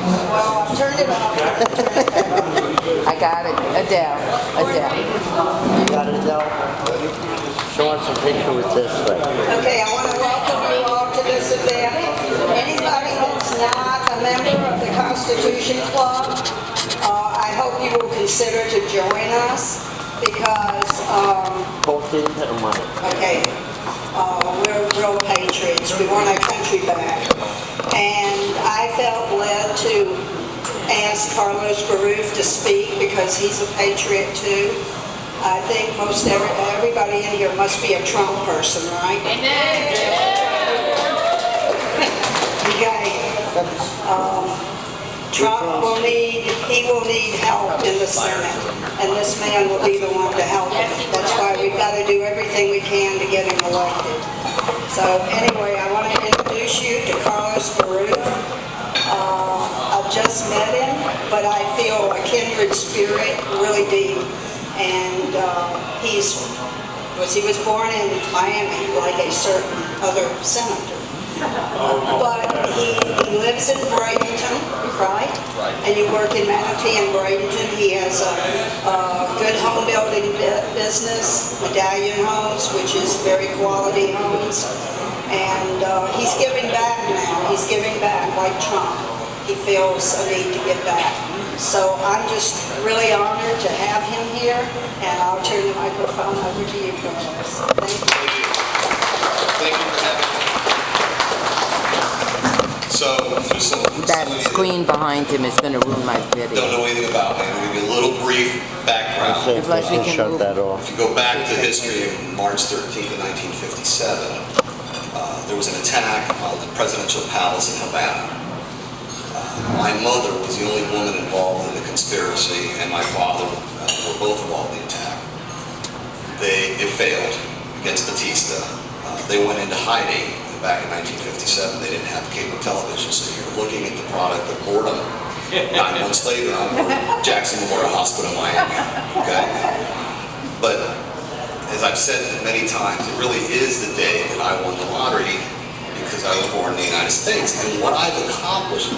Well, I've turned it off. I got it. Adele. Adele. You got it, Adele? Show us a picture with this thing. Okay, I want to welcome you all to this event. Anybody that's not a member of the Constitution Club, I hope you will consider to join us because, Both in or mine? okay, we're real patriots. We want our country back. And I felt led to ask Carlos Beruff to speak because he's a patriot too. I think most everybody in here must be a Trump person, right? Okay. Trump will need help in the Senate, and this man will be the one to help him. That's why we've got to do everything we can to get him elected. So anyway, I want to introduce you to Carlos Beruff. I've just met him, but I feel a kindred spirit really deep. And he was born in Miami, like a certain other senator. But he lives in Bradenton, right? And you work in Manatee and Bradenton. He has a good home building business, Medallion Homes, which is very quality homes. And he's giving back now. He's giving back like Trump. He feels a need to give back. So I'm just really honored to have him here, and I'll turn the microphone over to you, Carlos. Thank you. Thank you for having me. So, That screen behind him is going to ruin my video. don't know anything about me. I'll give you a little brief background. So If like we can shut move- that off. If you go back to history, on March 13th of 1957, there was an attack on the presidential palace in Havana. My mother was the only woman involved in the conspiracy, and my father were both involved in the attack. It failed against Batista. They went into hiding back in 1957. They didn't have cable television, so you're looking at the product of boredom. 9 months later, I'm at Jackson Memorial Hospital in Miami. Okay, but as I've said many times, it really is the day that I won the lottery because I was born in the United States. And what I've accomplished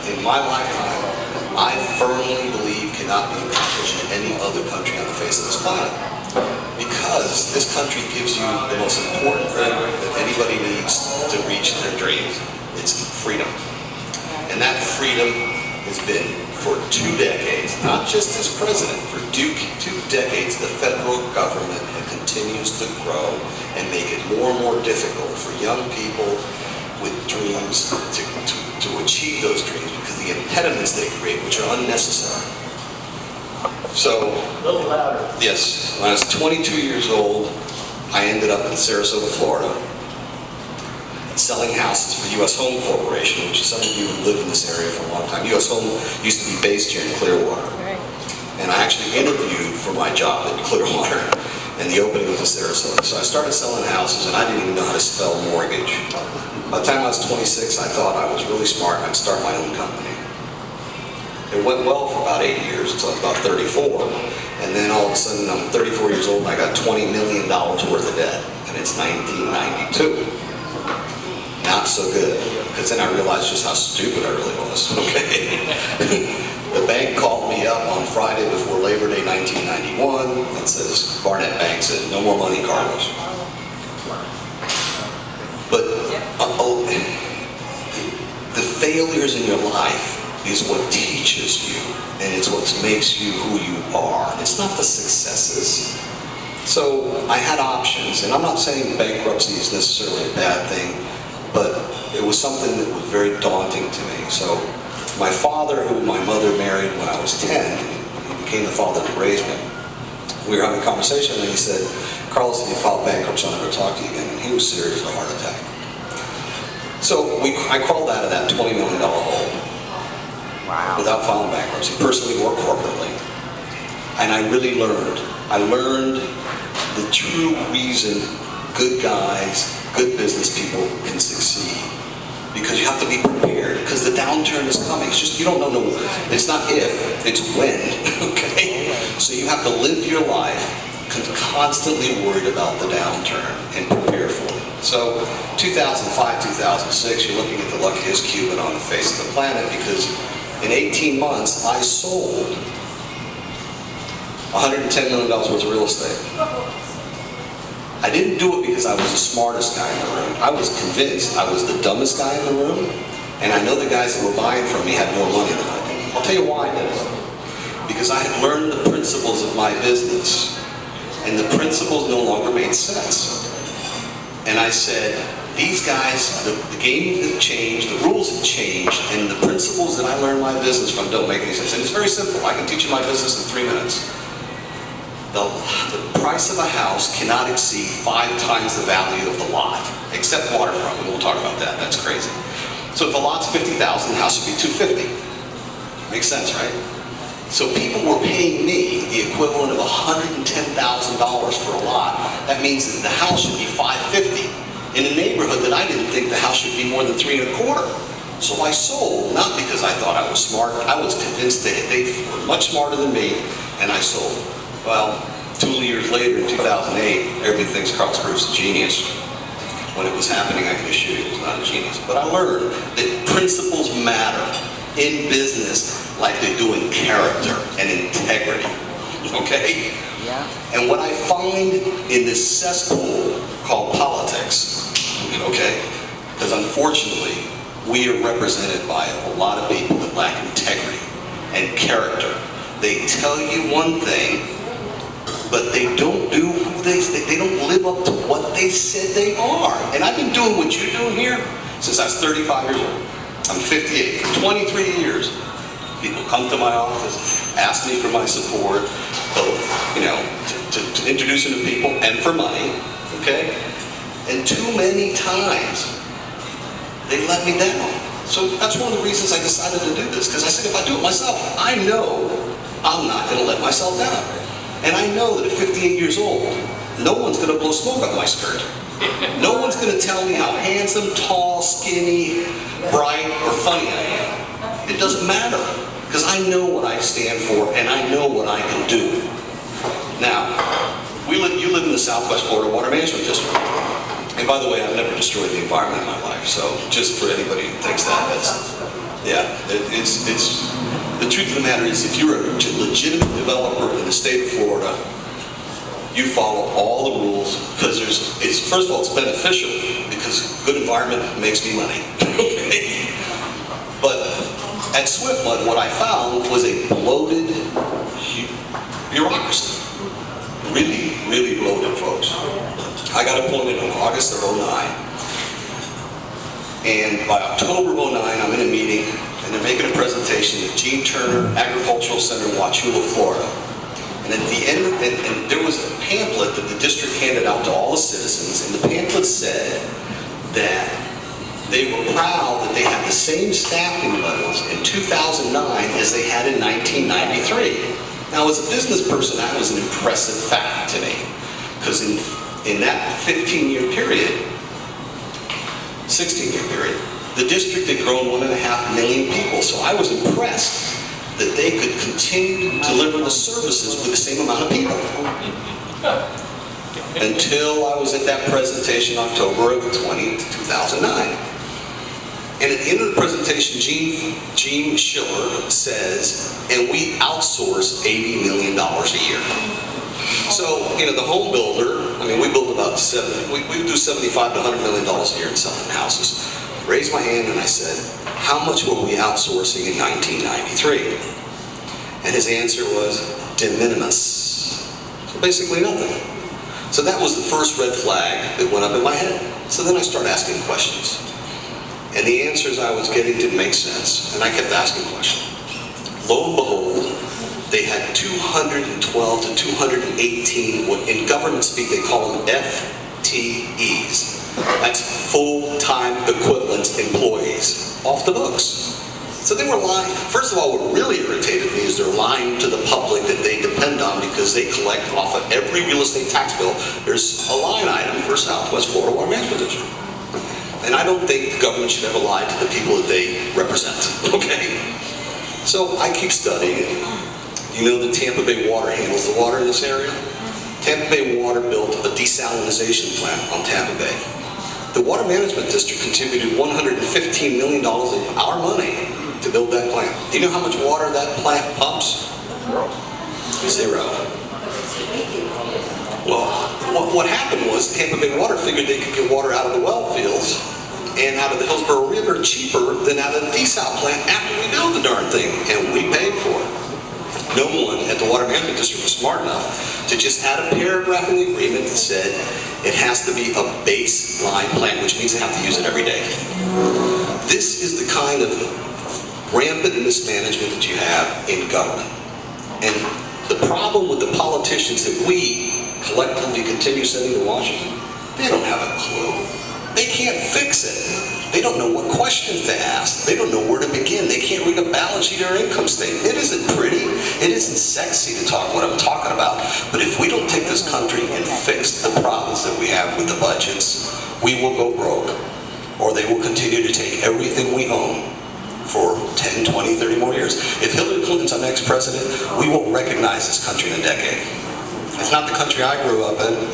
in my lifetime, I firmly believe cannot be accomplished in any other country on the face of this planet. Because this country gives you the most important thing that anybody needs to reach their dreams. It's freedom. And that freedom has been for 2 decades, not just as president, for 2 decades, the federal government continues to grow and make it more and more difficult for young people with dreams to achieve those dreams because the impediments they create, which are unnecessary. So, yes, when I was 22 years old, I ended up in Sarasota, Florida, selling houses for U.S. Home Corporation, which some of you have lived in this area for a long time. U.S. Home used to be based here in Clearwater. And I actually interviewed for my job at Clearwater, and the opening was in Sarasota. So I started selling houses, and I didn't even know how to spell mortgage. By the time I was 26, I thought I was really smart and I'd start my own company. It went well for about 8 years until I was about 34. And then all of a sudden, I'm 34 years old and I got $20 million worth of debt. And it's 1992. Not so good. Because then I realized just how stupid I really was. Okay. The bank called me up on Friday before Labor Day 1991 and says, Barnett Bank said, no more money, Carlos. But the failures in your life is what teaches you, and it's what makes you who you are. It's not the successes. So I had options, and I'm not saying bankruptcy is necessarily a bad thing, but it was something that was very daunting to me. So my father, who my mother married when I was 10, he became the father that raised me. We were having a conversation, and he said, Carlos, if you file bankruptcy, I'll never talk to you again. And he was serious with a heart attack. So I crawled out of that $20 million hole. Wow. Without filing bankruptcy, personally or corporately. And I really learned. I learned the true reason good guys, good business people can succeed. Because you have to be prepared. Because the downturn is coming. It's just, you don't know, it's not if, it's when. Okay? So you have to live your life constantly worried about the downturn and prepare for it. So 2005, 2006, you're looking at the luckiest Cuban on the face of the planet, because in 18 months, I sold $110 million worth of real estate. I didn't do it because I was the smartest guy in the room. I was convinced I was the dumbest guy in the room, and I know the guys that were buying from me had more money than I did. I'll tell you why I did it. Because I had learned the principles of my business, and the principles no longer made sense. And I said, these guys, the game has changed, the rules have changed, and the principles that I learned my business from don't make any sense. And it's very simple. I can teach you my business in 3 minutes. The price of a house cannot exceed 5 times the value of the lot, except waterfront, and we'll talk about that. That's crazy. So if a lot's $50,000, the house should be $250. Makes sense, right? So people were paying me the equivalent of $110,000 for a lot. That means that the house should be $550 in a neighborhood that I didn't think the house should be more than $3 1/4. So I sold, not because I thought I was smart. I was convinced that they were much smarter than me, and I sold. Well, 2 years later, in 2008, everybody thinks Carl Spruce is a genius. When it was happening, I can assure you he was not a genius. But I learned that principles matter in business like they do in character and integrity, okay? Yeah. And what I find in this cesspool called politics, okay, because unfortunately, we are represented by a lot of people that lack integrity and character. They tell you one thing, but they don't do who they don't live up to what they said they are. And I've been doing what you're doing here since I was 35 years old. I'm 58. For 23 years, people come to my office, ask me for my support, both, to introduce them to people and for money, okay? And too many times, they let me down. So that's one of the reasons I decided to do this, because I said, if I do it myself, I know I'm not going to let myself down. And I know that at 58 years old, no one's going to blow smoke up my skirt. No one's going to tell me how handsome, tall, skinny, bright, or funny I am. It doesn't matter, because I know what I stand for, and I know what I can do. Now, you live in the Southwest Florida Water Management District. And by the way, I've never destroyed the environment in my life, so just for anybody who thinks that, it's the truth of the matter is, if you're a legitimate developer in the state of Florida, you follow all the rules, because first of all, it's beneficial, because good environment makes me money. Okay? But at SwiftMud, what I found was a bloated bureaucracy. Really, really bloated, folks. I got appointed in August of 2009, and by October of 2009, I'm in a meeting, and they're making a presentation at Gene Turner Agricultural Center in Wauchula, Florida. And at the end, and there was a pamphlet that the district handed out to all the citizens, and the pamphlet said that they were proud that they had the same staffing levels in 2009 as they had in 1993. Now, as a business person, that was an impressive fact to me, because in that 15-year period, 16-year period, the district had grown 1.5 million people, so I was impressed that they could continue to deliver the services with the same amount of people. Until I was at that presentation October of 2009. And at the end of the presentation, Gene Schiller says, and we outsource $80 million a year. So, the home builder, we build about we do $75 to $100 million a year in selling houses. Raised my hand and I said, how much were we outsourcing in 1993? And his answer was de minimis. So basically nothing. So that was the first red flag that went up in my head. So then I started asking questions. And the answers I was getting didn't make sense. And I kept asking questions. Lo and behold, they had 212 to 218, what in government speak they call them FTEs. That's full-time equivalent employees off the books. So they were lying. First of all, what really irritated me is they're lying to the public that they depend on, because they collect off of every real estate tax bill. There's a line item for Southwest Florida Water Management District. And I don't think the government should ever lie to the people that they represent, okay? So I keep studying. The Tampa Bay Water handles the water in this area. Tampa Bay Water built a desalinization plant on Tampa Bay. The Water Management District contributed $115 million of our money to build that plant. Do you know how much water that plant pumps? Zero. Well, what happened was Tampa Bay Water figured they could get water out of the well fields and out of the Hillsborough River cheaper than out of the desal plant after we built the darn thing, and we paid for it. No one at the Water Management District was smart enough to just add a paragraph in the agreement that said it has to be a baseline plant, which means they have to use it every day. This is the kind of rampant mismanagement that you have in government. And the problem with the politicians that we collectively continue sending to Washington, they don't have a clue. They can't fix it. They don't know what questions to ask. They don't know where to begin. They can't read a balance sheet or income statement. It isn't pretty. It isn't sexy to talk what I'm talking about. But if we don't take this country and fix the problems that we have with the budgets, we will go broke. Or they will continue to take everything we own for 10, 20, 30 more years. If Hillary Clinton's our next president, we won't recognize this country in a decade. It's not the country I grew up in.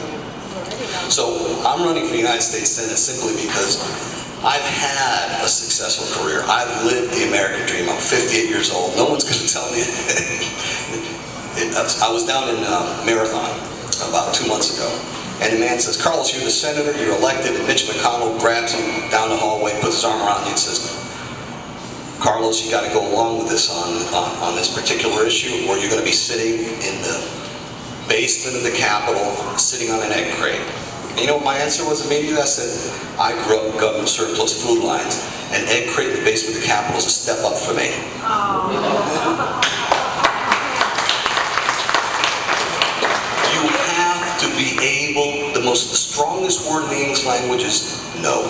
So I'm running for the United States Senate simply because I've had a successful career. I've lived the American dream. I'm 58 years old. No one's going to tell me. I was down in Marathon about 2 months ago, and the man says, "Carlos, you're the senator, you're elected," and Mitch McConnell grabs him down the hallway, puts his arm around you and says, "Carlos, you got to go along with this on this particular issue, or you're going to be sitting in the basement of the Capitol, sitting on an egg crate." And you know what my answer was immediately? I said, "I grew up in government surplus food lines. An egg crate in the basement of the Capitol is a step up for me." You have to be able, the strongest word in the English language is no.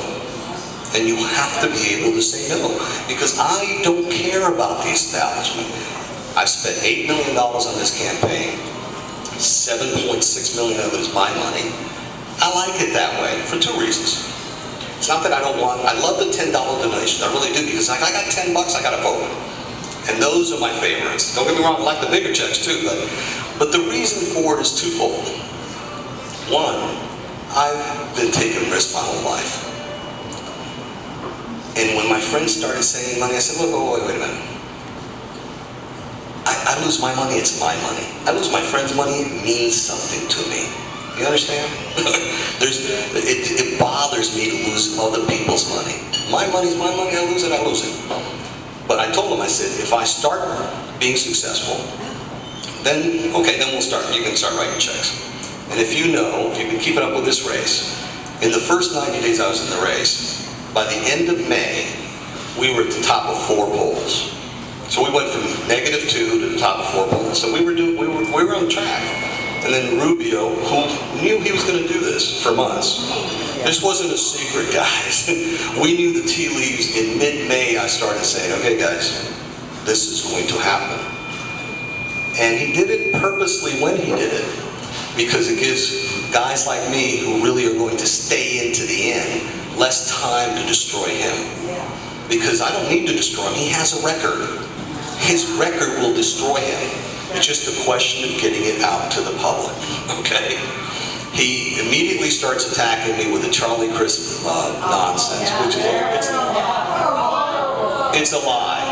And you have to be able to say no, because I don't care about the establishment. I've spent $8 million on this campaign. $7.6 million of it is my money. I like it that way for two reasons. It's not that I don't want, I love the $10 donation, I really do, because I got $10, I got to vote. And those are my favorites. Don't get me wrong, I like the bigger checks too, but the reason for it is twofold. One, I've been taking risks my whole life. And when my friends started saying money, I said, "Look, wait a minute. I lose my money, it's my money. I lose my friend's money, it means something to me." You understand? It bothers me to lose other people's money. My money's my money, I lose it, I lose it. But I told him, I said, if I start being successful, then, okay, then we'll start, you can start writing checks. And if you've been keeping up with this race, in the first 90 days I was in the race, by the end of May, we were at the top of 4 polls. So we went from -2 to the top of 4 polls. So we were on track. And then Rubio, who knew he was going to do this for months. This wasn't a secret, guys. We knew the tea leaves. In mid-May, I started saying, "Okay, guys, this is going to happen." And he did it purposely when he did it, because it gives guys like me, who really are going to stay into the end, less time to destroy him. Because I don't need to destroy him. He has a record. His record will destroy him. It's just a question of getting it out to the public, okay? He immediately starts attacking me with the Charlie Crist nonsense, which is it's a lie.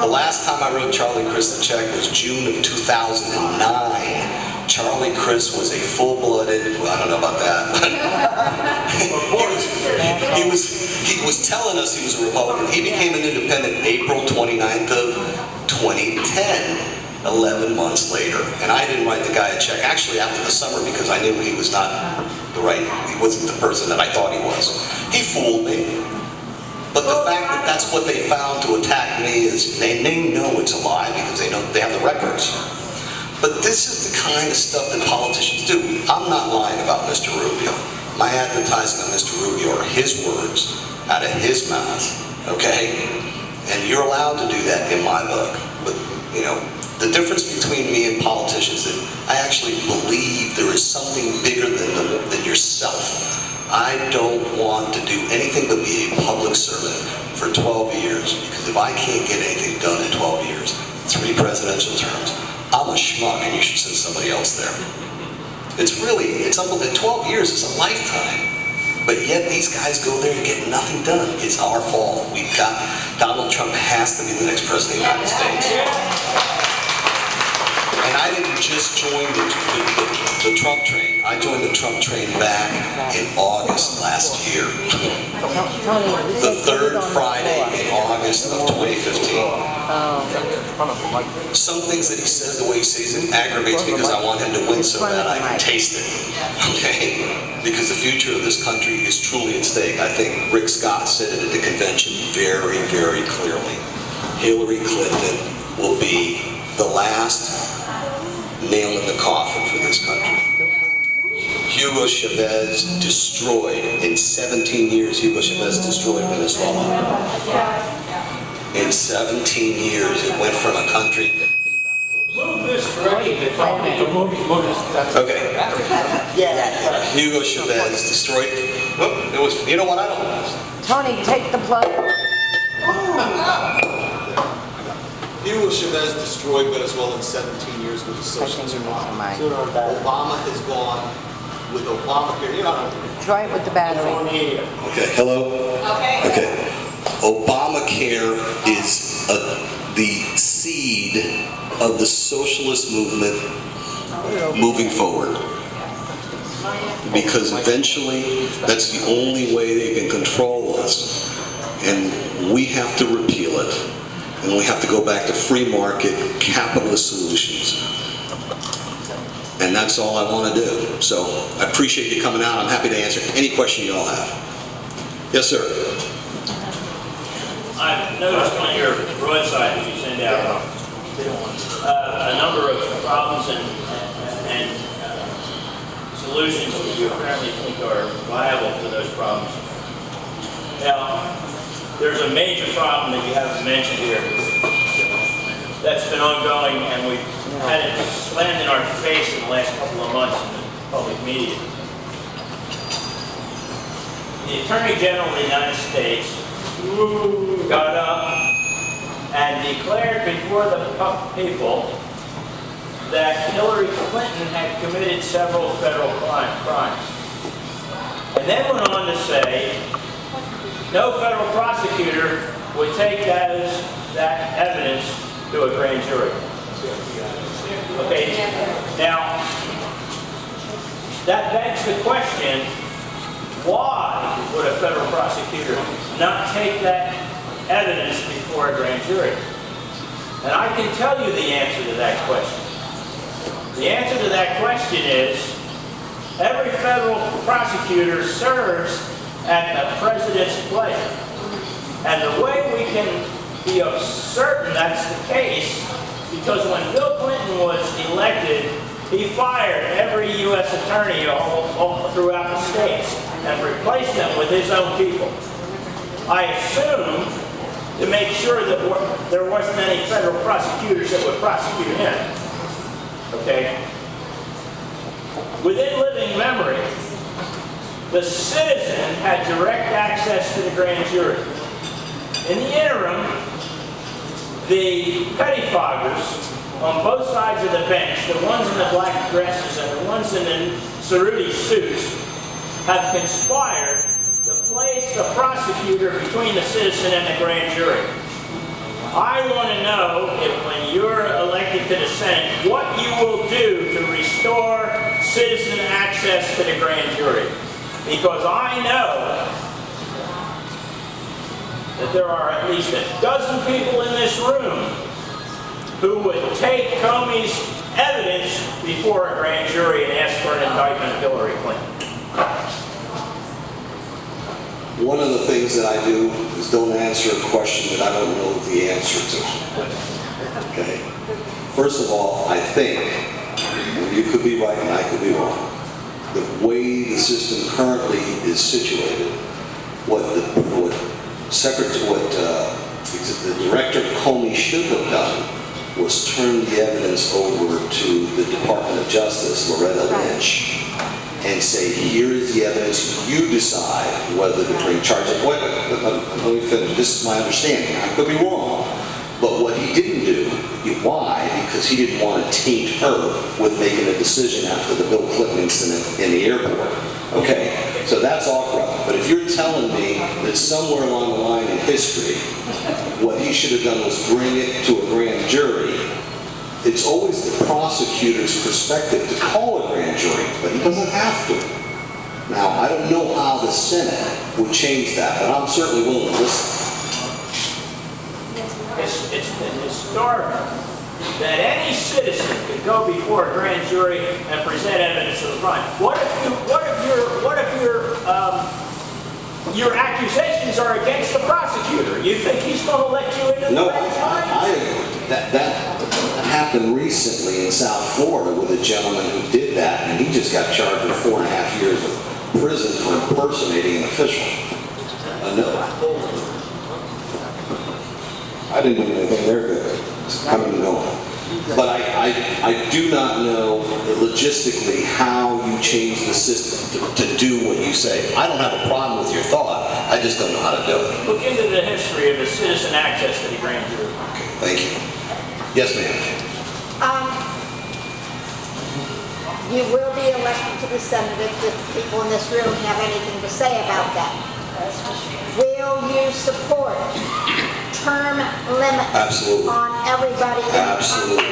The last time I wrote Charlie Crist a check was June of 2009. Charlie Crist was a full-blooded, well, I don't know about that. he was telling us he was a Republican. He became an independent April 29th of 2010, 11 months later. And I didn't write the guy a check, actually after the summer, because I knew he was not he wasn't the person that I thought he was. He fooled me. But the fact that that's what they found to attack me is, they know it's a lie because they know they have the records. But this is the kind of stuff that politicians do. I'm not lying about Mr. Rubio. My advertising on Mr. Rubio are his words out of his mouth, okay? And you're allowed to do that in my book. But, you know, the difference between me and politicians is that I actually believe there is something bigger than yourself. I don't want to do anything but be a public servant for 12 years, because if I can't get anything done in 12 years, 3 presidential terms, I'm a schmuck and you should send somebody else there. It's unbelievable. 12 years is a lifetime. But yet these guys go there and get nothing done. It's our fault. We've got, Donald Trump has to be the next president of the United States. And I didn't just join the Trump train. I joined the Trump train back in August last year. Tony, The third Friday in August of 2015. Some things that he says, the way he says it, aggravates me because I want him to win so bad I can taste it. Okay? Because the future of this country is truly at stake. I think Rick Scott said it at the convention very, very clearly. Hillary Clinton will be the last nail in the coffin for this country. Hugo Chavez destroyed, in 17 years, Hugo Chavez destroyed Venezuela. In 17 years, it went from a country that... Okay. Yeah. Hugo Chavez destroyed... Whoop, it was... You know what? I don't... Tony, take the plug. Hugo Chavez destroyed Venezuela in 17 years with the socialist party. Obama has gone with Obamacare. You know, Try it with the battery. okay, hello? Okay. Obamacare is the seed of the socialist movement moving forward. Because eventually, that's the only way they can control us. And we have to repeal it. And we have to go back to free market, capitalist solutions. And that's all I want to do. So I appreciate you coming out. I'm happy to answer any question you all have. Yes, sir. I've noticed on your broadside that you send out a number of problems and solutions that you apparently think are viable for those problems. Now, there's a major problem that you haven't mentioned here that's been ongoing, and we've had it slammed in our face in the last couple of months in the public media. The Attorney General of the United States got up and declared before the people that Hillary Clinton had committed several federal crimes. And then went on to say no federal prosecutor would take that evidence to a grand jury. Okay, now, that begs the question, why would a federal prosecutor not take that evidence before a grand jury? And I can tell you the answer to that question. The answer to that question is, every federal prosecutor serves at the president's pleasure. And the way we can be certain that's the case, because when Bill Clinton was elected, he fired every U.S. attorney all throughout the states and replaced them with his own people. I assumed to make sure that there wasn't any federal prosecutors that would prosecute him. Okay? Within living memory, the citizen had direct access to the grand jury. In the interim, the pettifoggers on both sides of the bench, the ones in the black dresses and the ones in the cerruti suits, have conspired to place the prosecutor between the citizen and the grand jury. I want to know if when you're elected to the Senate, what you will do to restore citizen access to the grand jury. Because I know that there are at least a dozen people in this room who would take Comey's evidence before a grand jury and ask for an indictment of Hillary Clinton. One of the things that I do is don't answer a question that I don't know the answer to. Okay? First of all, I think, and you could be right and I could be wrong, the way the system currently is situated, what the Director Comey should have done was turn the evidence over to the Department of Justice, Loretta Lynch, and say, here is the evidence, you decide whether to bring charges. Wait, let me finish. This is my understanding. I could be wrong. But what he didn't do, why? Because he didn't want to taint her with making a decision after the Bill Clinton incident in the airport. Okay, so that's all corrupt. if you're telling me that somewhere along the line in history, what he should have done was bring it to a grand jury, it's always the prosecutor's perspective to call a grand jury, but he doesn't have to. Now, I don't know how the Senate would change that, but I'm certainly willing to listen. It's been historical that any citizen could go before a grand jury and present evidence of the crime. What if your accusations are against the prosecutor? You think he's going to let you into the No, grand jury? that happened recently in South Florida with a gentleman who did that, and he just got charged with 4.5 years of prison for impersonating an official. No. I didn't do anything. They're good. It's coming and going. But I do not know logistically how you change the system to do what you say. I don't have a problem with your thought. I just don't know how to do it. Look into the history of the citizen access to the grand jury. Okay, thank you. Yes, ma'am. You will be elected to the Senate if the people in this room have anything to say about that. Will you support term limits Absolutely. on everybody? Absolutely.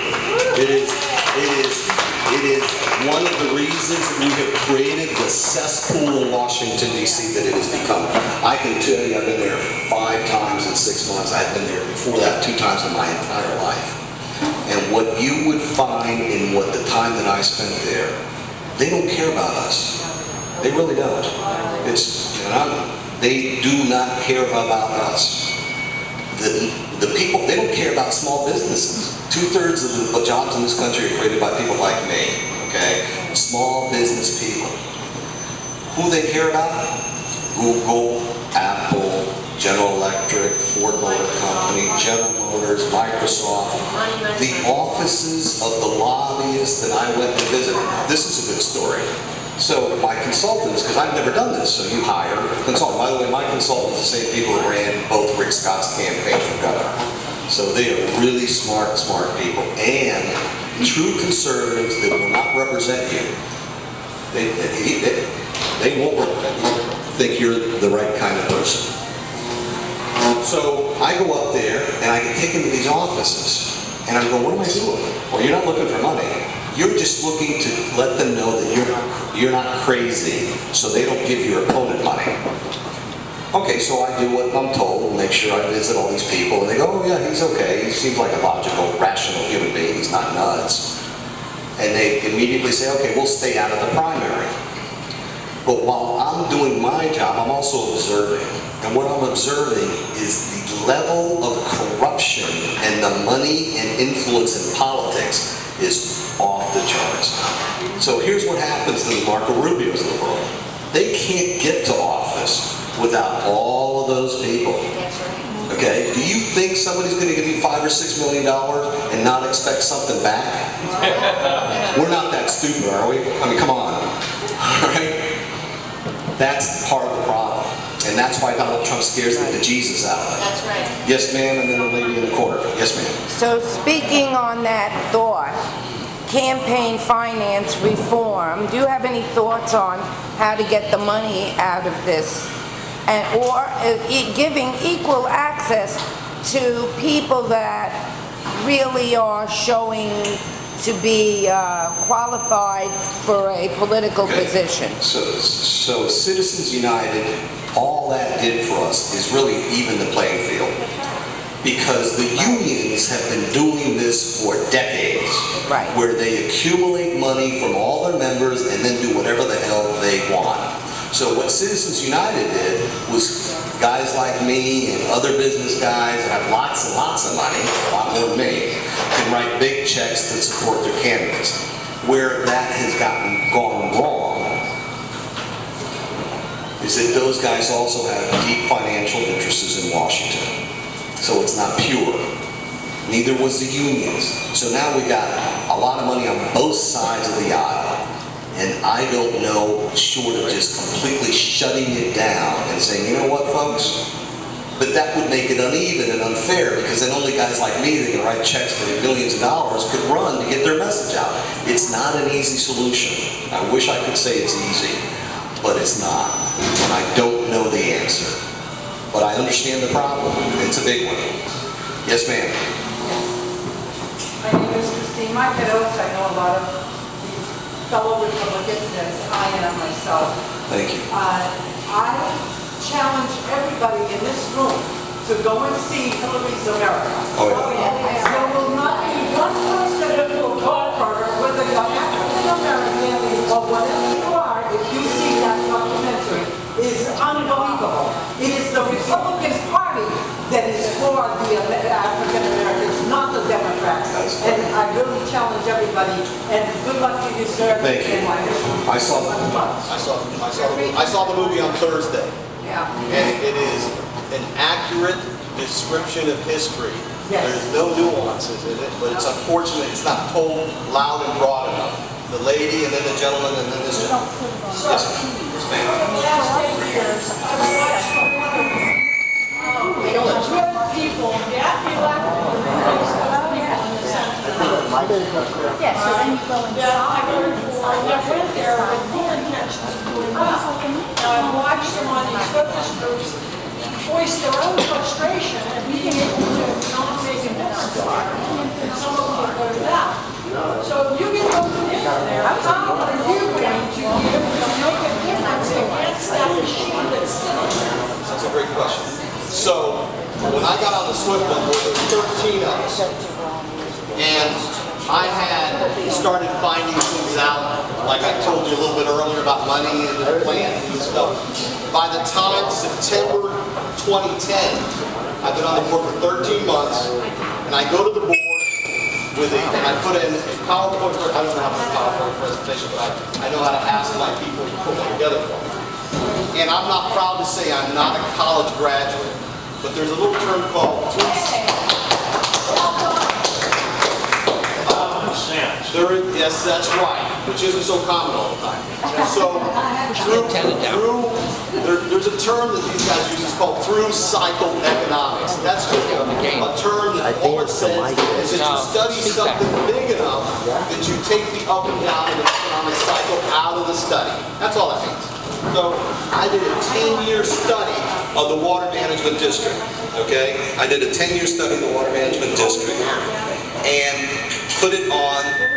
It is one of the reasons that we have created the cesspool in Washington, D.C. that it has become. I can tell you I've been there 5 times in 6 months. I've been there before that 2 times in my entire life. And what you would find in what the time that I spent there, they don't care about us. They really don't. They do not care about us. The people, they don't care about small businesses. 2/3 of the jobs in this country are created by people like me, okay? Small business people. Who they care about? Google, Apple, General Electric, Ford Motor Company, General Motors, Microsoft, the offices of the lobbyists that I went to visit. This is a good story. So my consultants, because I've never done this, so you hire a consultant. By the way, my consultants are the same people who ran both Rick Scott's campaign for governor. So they are really smart people, and true conservatives that will not represent you. They won't think you're the right kind of person. So I go up there and I get taken to these offices, and I'm going, what am I doing? Well, you're not looking for money. You're just looking to let them know that you're not crazy, so they don't give your opponent money. Okay, so I do what I'm told, make sure I visit all these people, and they go, oh yeah, he's okay. He seems like a logical, rational human being. He's not nuts. And they immediately say, okay, we'll stay out of the primary. But while I'm doing my job, I'm also observing. And what I'm observing is the level of corruption and the money and influence in politics is off the charts. So here's what happens to the Marco Rubios of the world. They can't get to office without all of those people. That's right. Okay? Do you think somebody's going to give you $5 or $6 million and not expect something back? We're not that stupid, are we? I mean, come on. All right? That's part of the problem. And that's why Donald Trump scares the Jesus out of it. That's right. Yes, ma'am, and then the lady in the corner. Yes, ma'am. So speaking on that thought, campaign finance reform, do you have any thoughts on how to get the money out of this? Or giving equal access to people that really are showing to be qualified for a political position? So Citizens United, all that did for us is really even the playing field. Because the unions have been doing this for decades, Right. where they accumulate money from all their members and then do whatever the hell they want. So what Citizens United did was guys like me and other business guys that have lots and lots of money, a lot more than me, can write big checks to support their candidates. Where that has gone wrong is that those guys also have deep financial interests in Washington. So it's not pure. Neither was the unions. So now we got a lot of money on both sides of the aisle. And I don't know, short of just completely shutting it down and saying, you know what, folks? But that would make it uneven and unfair, because then only guys like me that can write checks for millions of dollars could run to get their message out. It's not an easy solution. I wish I could say it's easy, but it's not. And I don't know know the answer, but I understand the problem. It's a big one. Yes, ma'am. My name is Christine Marquetos. I know a lot of these fellow Republicans, as I am myself. Thank you. I challenge everybody in this room to go and see Hillary's America. Oh, yeah. There will not be one person that will call for her, whether you're African American or whatever you are, if you see that documentary, is unbelievable. It is the Republican Party that is for the African Americans, not the Democrats. And I really challenge everybody, and good luck to you, sir. Thank you. And I saw the movie on Thursday, Yeah. and it is an accurate description of history. Yes. There's no nuances in it, but it's unfortunate it's not told loud and broad enough. The lady, and then the gentleman, and then this gentleman. Yes, ma'am. Yeah, so then you go and. I went there with full intentions of doing well. Now, I've watched some of these focus groups voice their own frustration at being able to not make a difference there, and some of them have voted out. So if you can go in there, how are you going to be able to make a difference against that machine that's sitting there? That's a great question. So, when I got on the SWIFT board, there were 13 of us. And I had started finding things out, like I told you a little bit earlier about money and the plans and stuff. By the time September 2010, I've been on the board for 13 months, and I go to the board with I put in a PowerPoint, I don't know how to do a PowerPoint presentation, but I know how to ask my people to put one together for me. And I'm not proud to say I'm not a college graduate, but there's a little term called yes, that's right, which isn't so common all the time. So, there's a term that these guys use, it's called through cycle economics. That's just a term that all it says is that you study something big enough that you take the up and down of the economic cycle out of the study. That's all that means. So, I did a 10-year study of the water management district, okay? I did a 10-year study of the water management district and put it on.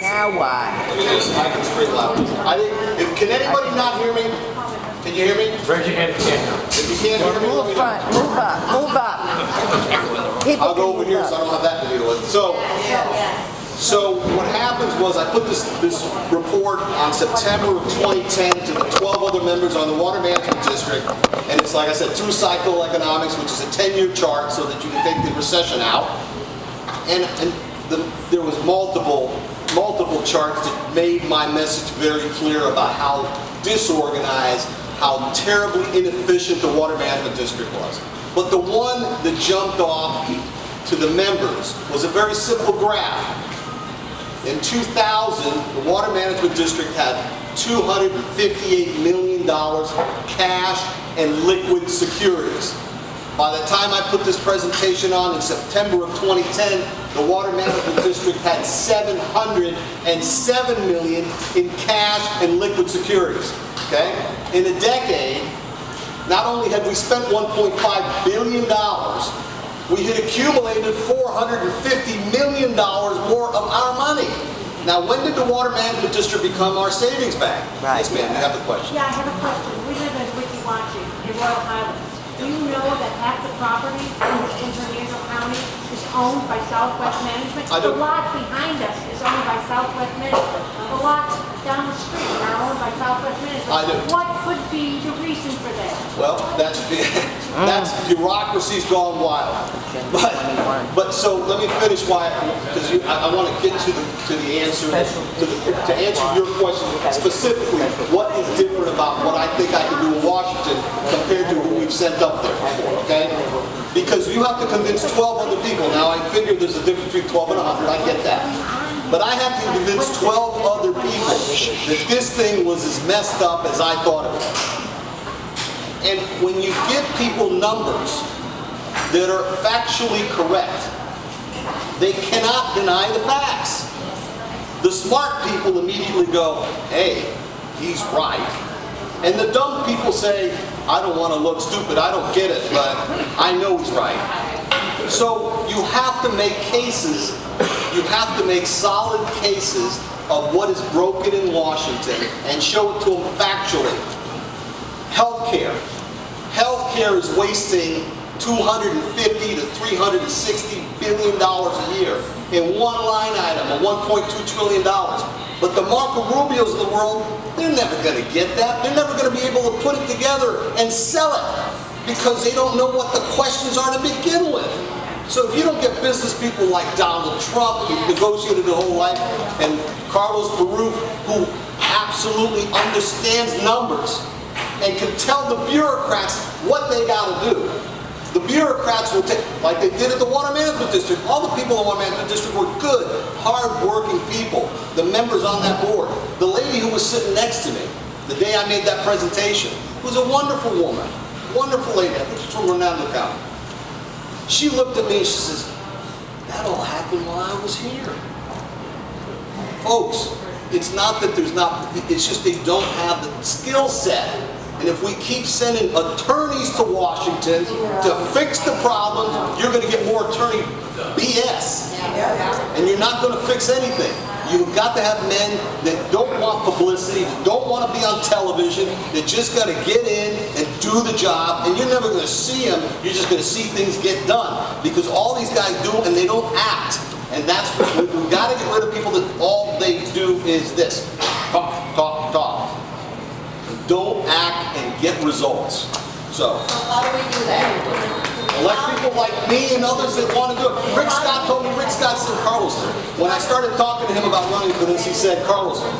Now what? Let me just, I can scream loud. Can anybody not hear me? Can you hear me? Raise your hand if you can. If you can't hear me, let me Move know. front, move up, move up. People I'll go can over here move so I up. don't have that to deal with. So what happens was I put this report on September of 2010 to the 12 other members on the Water Management District, and it's like I said, through cycle economics, which is a 10-year chart so that you can take the recession out. And there was multiple charts that made my message very clear about how disorganized, how terribly inefficient the Water Management District was. But the one that jumped off to the members was a very simple graph. In 2000, the Water Management District had $258 million cash and liquid securities. By the time I put this presentation on in September of 2010, the Water Management District had $707 million in cash and liquid securities. Okay? In a decade, not only had we spent $1.5 billion, we had accumulated $450 million more of our money. Now, when did the Water Management District become our savings bank? Right. Yes, ma'am, you have the question. Yeah, I have a question. We live in Wiki-Wachi, in Royal Highlands. Do you know that half the property in Hernando County is owned by Southwest Management? I do. The lot behind us is owned by Southwest Management. The lots down the street are owned by Southwest Management. I do. What could be the reason for that? Well, that's bureaucracy's gone wild. But so let me finish why, because I want to get to the answer to answer your question specifically. What is different about what I think I can do in Washington compared to who we've sent up there before? Okay, because you have to convince 12 other people. Now I figure there's a difference between 12 and 100. I get that. But I have to convince 12 other people that this thing was as messed up as I thought it was. And when you give people numbers that are factually correct, they cannot deny the facts. The smart people immediately go, hey, he's right. And the dumb people say, I don't want to look stupid, I don't get it, but I know he's right. So you have to make cases, you have to make solid cases of what is broken in Washington and show it to them factually. Healthcare. Healthcare is wasting $250 to $360 billion a year in one line item, a $1.2 trillion. But the Marco Rubios of the world, they're never going to get that. They're never going to be able to put it together and sell it because they don't know what the questions are to begin with. So if you don't get business people like Donald Trump, who negotiated the whole life, and Carlos Beruff, who absolutely understands numbers and can tell the bureaucrats what they got to do. The bureaucrats will take, like they did at the Water Management District. All the people in the Water Management District were good, hard-working people. The members on that board. The lady who was sitting next to me, the day I made that presentation, was a wonderful woman. Wonderful lady. I think she's from Hernando County. She looked at me and she says, that all happened while I was here. Folks, it's not that there's not, it's just they don't have the skill set. And if we keep sending attorneys to Washington to fix the problems, you're going to get more attorney BS. And you're not going to fix anything. You've got to have men that don't want publicity, that don't want to be on television, that just got to get in and do the job. And you're never going to see them. You're just going to see things get done. Because all these guys do, and they don't act. And that's what we've got to get rid of people that all they do is this. Talk, talk, talk. Don't act and get results. So How do we do that? elect people like me and others that want to do it. Rick Scott told me, Rick Scott's in Carlson. When I started talking to him about running for this, he said, Carlson.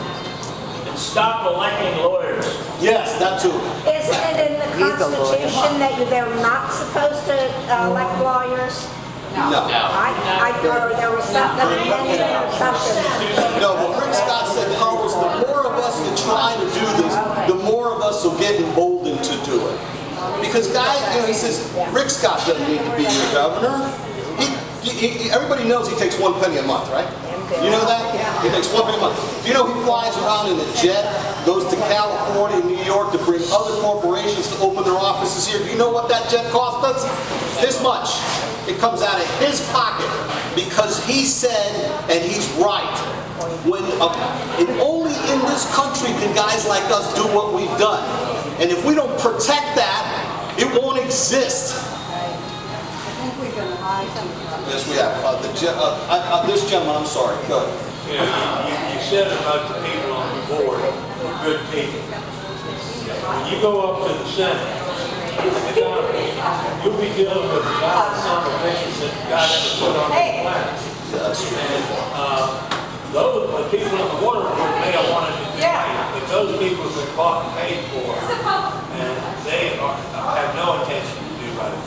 And stop electing lawyers. Yes, that too. Isn't it in the Constitution that they're not supposed to elect lawyers? No. Or there was something amended or something. No, but Rick Scott said, Carlos, the more of us that try to do this, the more of us will get emboldened to do it. Because guys, you know, he says, Rick Scott doesn't need to be your governor. Everybody knows he takes 1 penny a month, right? You know that? He takes 1 penny a month. Do you know he flies around in a jet, goes to California and New York to bring other corporations to open their offices here? Do you know what that jet cost us? This much. It comes out of his pocket because he said, and he's right, when and only in this country can guys like us do what we've done. And if we don't protect that, it won't exist. Yes, we have. This gentleman, I'm sorry, go ahead. You know, you said about the people on the board, they're good people. When you go up to the Senate, you'll be dealing with the God son of bitches that God has put on the planet. And those the people in the water board may have wanted to do right, but those people have been bought and paid for, and they have no intention to do right.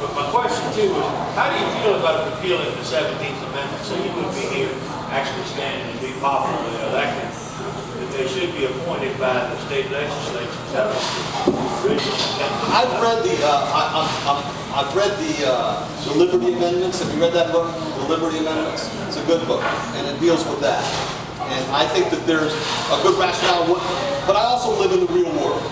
But my question too is, how do you feel about repealing the 17th Amendment so you would be here actually standing and be popularly elected? That they should be appointed by the state legislatures. I've read the Liberty Amendments. Have you read that book, The Liberty Amendments? It's a good book, and it deals with that. And I think that there's a good rationale. But I also live in the real world.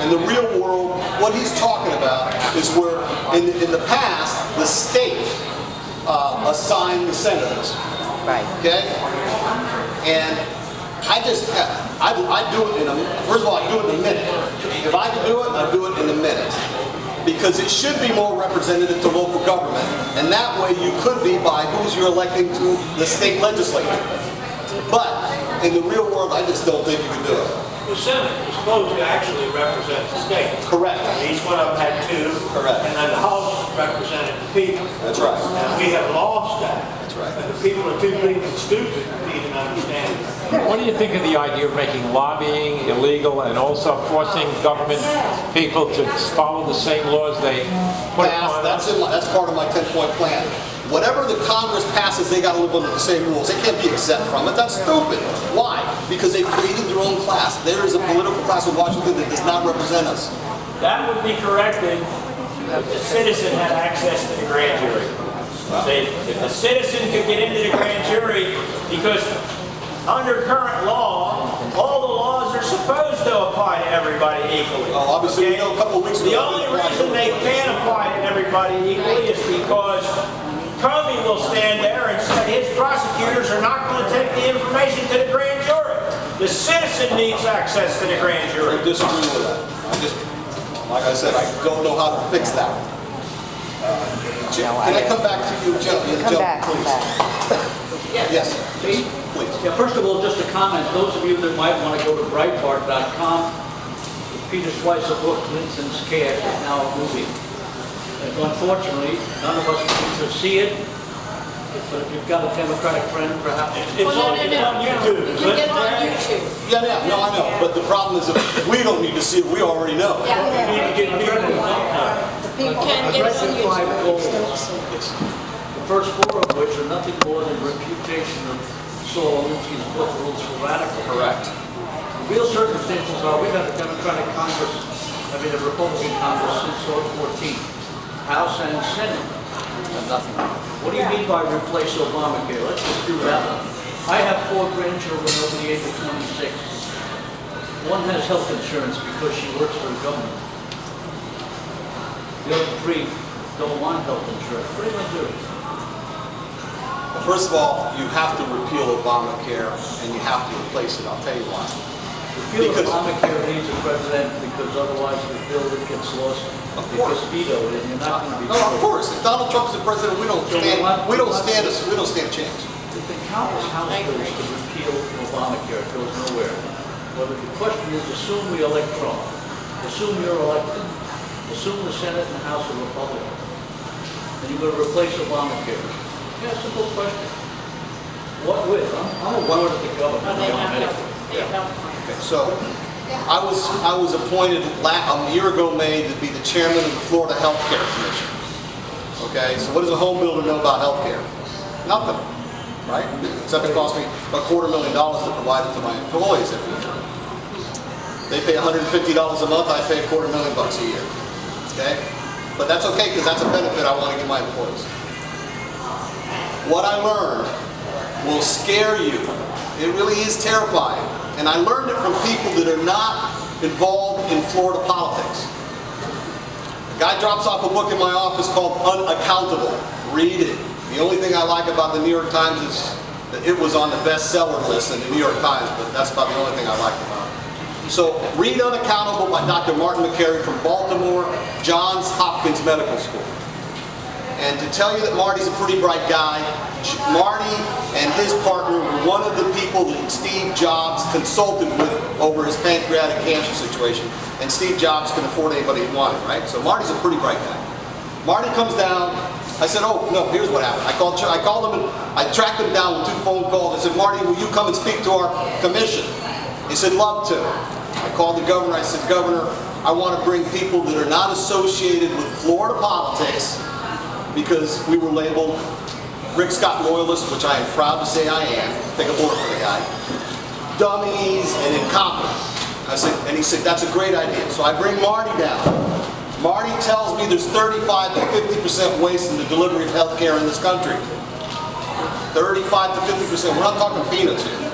In the real world, what he's talking about is where, in the past, the state assigned the senators. Right. Okay? And I do it in first of all, I do it in a minute. If I can do it, I do it in a minute. Because it should be more representative to local government. And that way you could be by who's you're electing to the state legislature. But in the real world, I just don't think you can do it. The Senate is supposed to actually represent the state. Correct. Each one of them had two. Correct. And then the House represented the people. That's right. And we have lost that. That's right. And the people are too big and stupid to even understand it. What do you think of the idea of making lobbying illegal and also forcing government people to follow the same laws they put upon us? That's part of my 10-point plan. Whatever the Congress passes, they got to live under the same rules. They can't be exempt from it. That's stupid. Why? Because they created their own class. There is a political class in Washington that does not represent us. That would be corrected if the citizen had access to the grand jury. If the citizen could get into the grand jury, because under current law, all the laws are supposed to apply to everybody equally. Oh, obviously, we know a couple of weeks ago. The only reason they can't apply to everybody equally is because Comey will stand there and say his prosecutors are not going to take the information to the grand jury. The citizen needs access to the grand jury. I disagree with that. Like I said, I don't know how to fix that. Jim, can I come back to you, gentlemen? Come back, come back. Yes, please. Yeah, first of all, just a comment. Those of you that might want to go to Breitbart.com, Peter Schweitzer book, Clinton's Cash, is now a movie. And unfortunately, none of us get to see it. But if you've got a Democratic friend, perhaps... It's on YouTube. You can get it on YouTube. Yeah, no, I know. But the problem is if we don't need to see it, we already know. You need to get people to You can get it on YouTube. 5 goals. The first 4 of which are nothing more than reputation of Saul Alinsky's book, Rules for Radical. Correct. The real circumstances are we've had a Democratic Congress, a Republican Congress since 2014. House and Senate. Nothing. What do you mean by replace Obamacare? Let's just do that one. I have 4 grandchildren over the age of 26. One has health insurance because she works for the government. The other 3 don't want health insurance. What are you going to do? Well, first of all, you have to repeal Obamacare and you have to replace it. I'll tell you why. Repeal Obamacare needs a president because otherwise the bill that gets lost gets vetoed and you're not going to be... No, of course. If Donald Trump's the president, we don't stand a chance. There's been countless House bills to repeal Obamacare. It goes nowhere. Whether the question is, assume we elect Trump, assume you're elected, assume the Senate and the House are Republican, and you're going to replace Obamacare. Yeah, simple question. What with? I'm a board of the government. Okay, so I was appointed a year ago May to be the chairman of the Florida Health Care Commission. Okay, so what does a home builder know about health care? Nothing, right? Except it cost me $250,000 to provide it to my employees every year. They pay $150 a month, I pay $250,000 a year. Okay? But that's okay because that's a benefit I want to give my employees. What I learned will scare you. It really is terrifying. And I learned it from people that are not involved in Florida politics. A guy drops off a book in my office called Unaccountable. Read it. The only thing I like about the New York Times is that it was on the bestseller list in the New York Times, but that's about the only thing I liked about it. So read Unaccountable by Dr. Martin McCary from Baltimore, Johns Hopkins Medical School. And to tell you that Marty's a pretty bright guy, Marty and his partner were one of the people that Steve Jobs consulted with over his pancreatic cancer situation. And Steve Jobs could afford anybody he wanted, right? So Marty's a pretty bright guy. Marty comes down. I said, oh, no, here's what happened. I called him and I tracked him down with 2 phone calls. I said, Marty, will you come and speak to our commission? He said, love to. I called the governor. I said, Governor, I want to bring people that are not associated with Florida politics because we were labeled Rick Scott loyalists, which I am proud to say I am. Take a board for the guy. Dummies and incompetent. And he said, that's a great idea. So I bring Marty down. Marty tells me there's 35 to 50% waste in the delivery of health care in this country. 35 to 50%. We're not talking peanuts here.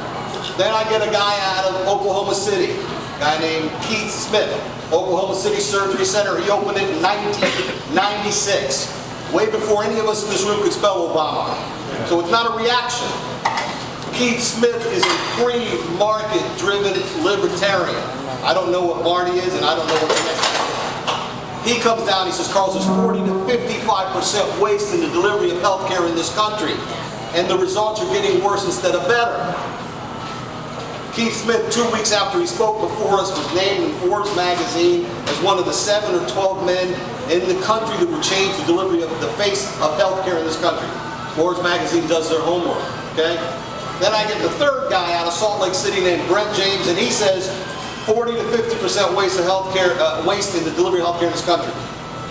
Then I get a guy out of Oklahoma City, a guy named Keith Smith, Oklahoma City Surgery Center. He opened it in 1996, way before any of us in this room could spell Obama. So it's not a reaction. Keith Smith is a free market-driven libertarian. I don't know what Marty is, and I don't know what the next one is. He comes down, he says, Carlos, there's 40 to 55% waste in the delivery of health care in this country. And the results are getting worse instead of better. Keith Smith, 2 weeks after he spoke before us, was named in Forbes magazine as one of the 7 or 12 men in the country that would change the delivery of the face of health care in this country. Forbes magazine does their homework, okay? Then I get the third guy out of Salt Lake City named Brent James, and he says 40 to 50% waste of healthcare, waste in the delivery of healthcare in this country.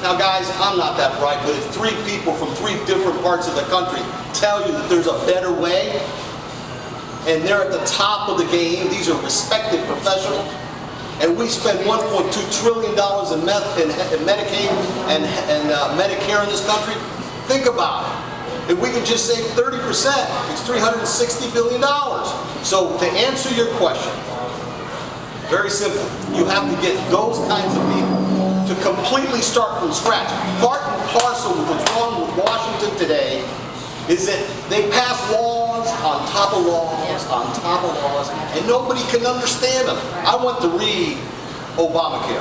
Now, guys, I'm not that bright, but if 3 people from 3 different parts of the country tell you that there's a better way, and they're at the top of the game, these are respected professionals, and we spend $1.2 trillion in Medicaid and Medicare in this country, think about it. If we could just save 30%, it's $360 billion. So to answer your question, Very simple. You have to get those kinds of people to completely start from scratch. Part and parcel with what's wrong with Washington today is that they pass laws on top of laws on top of laws, and nobody can understand them. I went to read Obamacare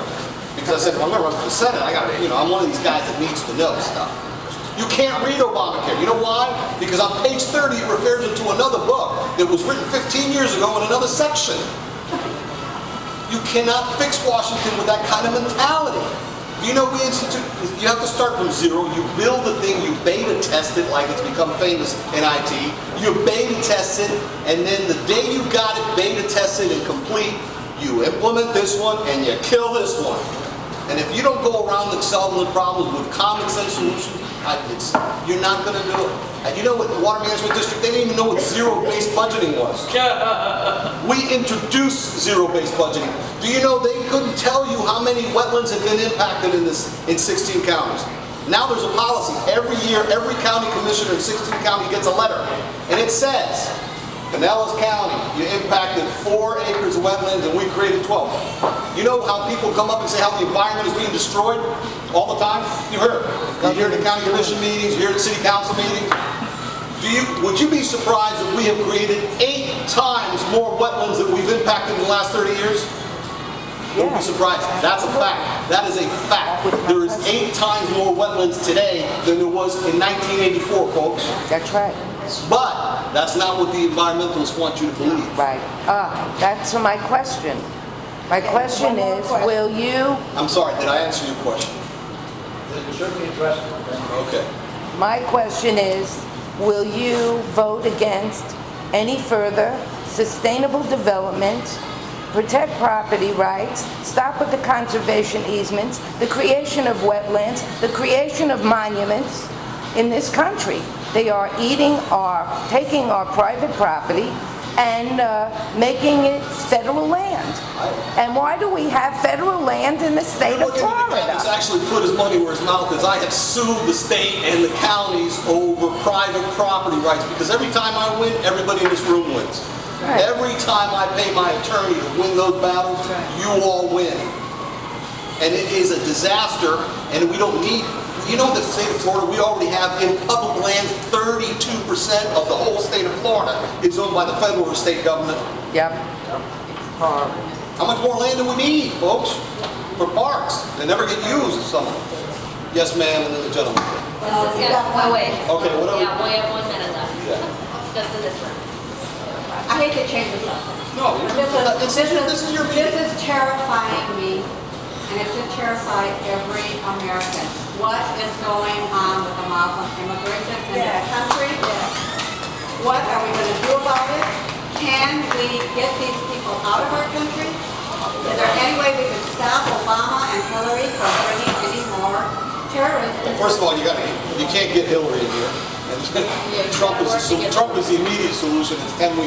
because I said, well, I'm going to run for the Senate. I'm one of these guys that needs to know stuff. You can't read Obamacare. You know why? Because on page 30 it refers to another book that was written 15 years ago in another section. You cannot fix Washington with that kind of mentality. You know, you have to start from zero. You build the thing, you beta test it like it's become famous in IT. You beta test it, and then the day you got it beta tested and complete, you implement this one and you kill this one. And if you don't go around and solving the problems with common sense solutions, you're not going to do it. And you know what, the Water Management District, they didn't even know what zero-based budgeting was. We introduced zero-based budgeting. Do you know they couldn't tell you how many wetlands have been impacted in 16 counties? Now there's a policy. Every year, every county commissioner in 16 counties gets a letter. And it says, Pinellas County, you impacted 4 acres of wetlands and we created 12. You know how people come up and say how the environment is being destroyed all the time? You heard it. You hear it at county commission meetings, you hear it at city council meetings. Would you be surprised if we have created 8 times more wetlands than we've impacted in the last 30 years? Don't be surprised. That's a fact. That is a fact. There is 8 times more wetlands today than there was in 1984, folks. That's right. But that's not what the environmentalists want you to believe. Right. That's my question. My question is, will you... I'm sorry, did I answer your question? You certainly addressed it. Okay. My question is, will you vote against any further sustainable development, protect property rights, stop with the conservation easements, the creation of wetlands, the creation of monuments in this country? They are taking our private property and making it federal land. And why do we have federal land in the state of Florida? He's actually put his money where his mouth is. I have sued the state and the counties over private property rights because every time I win, everybody in this room wins. Right. Every time I pay my attorney to win those battles, you all win. And it is a disaster, and we don't need... You know, the state of Florida, we already have in public lands 32% of the whole state of Florida is owned by the federal or state government. Yep. How much more land do we need, folks, for parks? They never get used, some of them. Yes, ma'am, and then the gentleman. Wait. Okay, whatever. Yeah, we have 1 minute left. Yeah. Just in this room. I hate to change the subject. No, this is your meeting. This is terrifying me, and it should terrify every American. What is going on with the Muslim immigration in this country? What are we going to do about it? Can we get these people out of our country? Is there any way we can stop Obama and Hillary from bringing any more terrorists? Well, first of all, you can't get Hillary in here. And Trump is the immediate solution. It's 10 weeks.